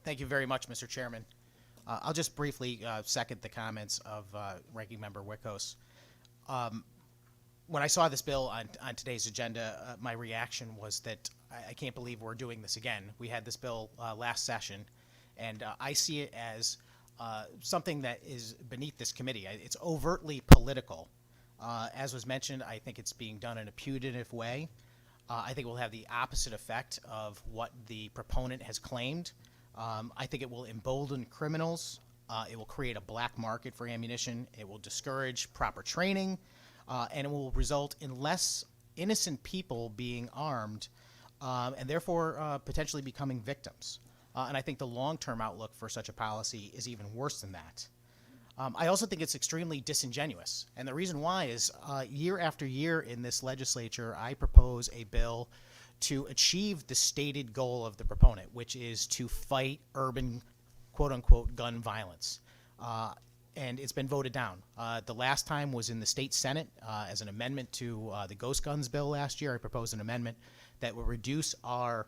Thank you very much, Mr. Chairman. I'll just briefly second the comments of Ranking Member Wickos. When I saw this bill on today's agenda, my reaction was that I can't believe we're doing this again. We had this bill last session, and I see it as something that is beneath this committee. It's overtly political. As was mentioned, I think it's being done in a punitive way. I think it will have the opposite effect of what the proponent has claimed. I think it will embolden criminals. It will create a black market for ammunition. It will discourage proper training, and it will result in less innocent people being armed and therefore potentially becoming victims. And I think the long-term outlook for such a policy is even worse than that. I also think it's extremely disingenuous. And the reason why is year after year in this legislature, I propose a bill to achieve the stated goal of the proponent, which is to fight urban, quote-unquote, gun violence. And it's been voted down. The last time was in the state Senate as an amendment to the Ghost Guns bill last year. I proposed an amendment that would reduce our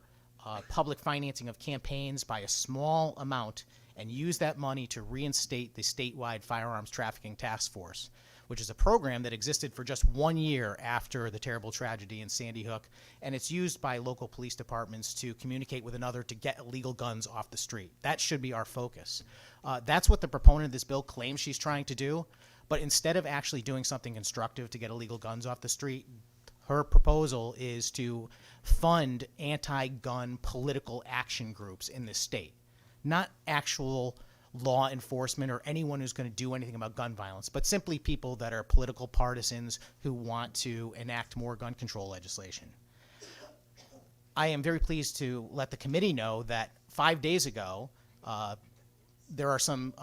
public financing of campaigns by a small amount and use that money to reinstate the statewide firearms trafficking task force, which is a program that existed for just 1 year after the terrible tragedy in Sandy Hook, and it's used by local police departments to communicate with another to get illegal guns off the street. That should be our focus. That's what the proponent of this bill claims she's trying to do, but instead of actually doing something constructive to get illegal guns off the street, her proposal is to fund anti-gun political action groups in this state, not actual law enforcement or anyone who's going to do anything about gun violence, but simply people that are political partisans who want to enact more gun control legislation. I am very pleased to let the committee know that 5 days ago, there are some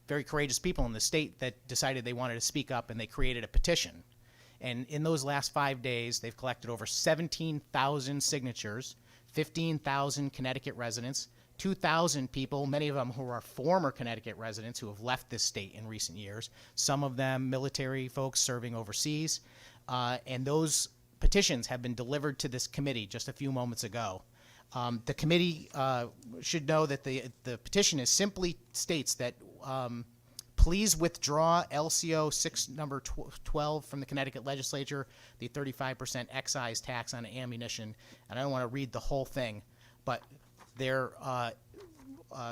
very courageous people in the state that decided they wanted to speak up, and they created a petition. And in those last 5 days, they've collected over 17,000 signatures, 15,000 Connecticut residents, 2,000 people, many of them who are former Connecticut residents who have left this state in recent years, some of them military folks serving overseas, and those petitions have been delivered to this committee just a few moments ago. The committee should know that the petition is simply states that please withdraw LCO 6 number 12 from the Connecticut legislature, the 35% excise tax on ammunition. And I don't want to read the whole thing, but their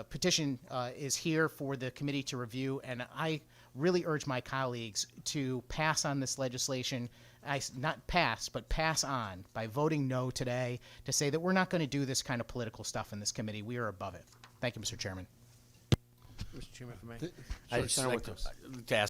petition is here for the committee to review, and I really urge my colleagues to pass on this legislation. Not pass, but pass on by voting no today to say that we're not going to do this kind of political stuff in this committee. We are above it. Thank you, Mr. Chairman. Mr. Chairman, if I may. I just like to ask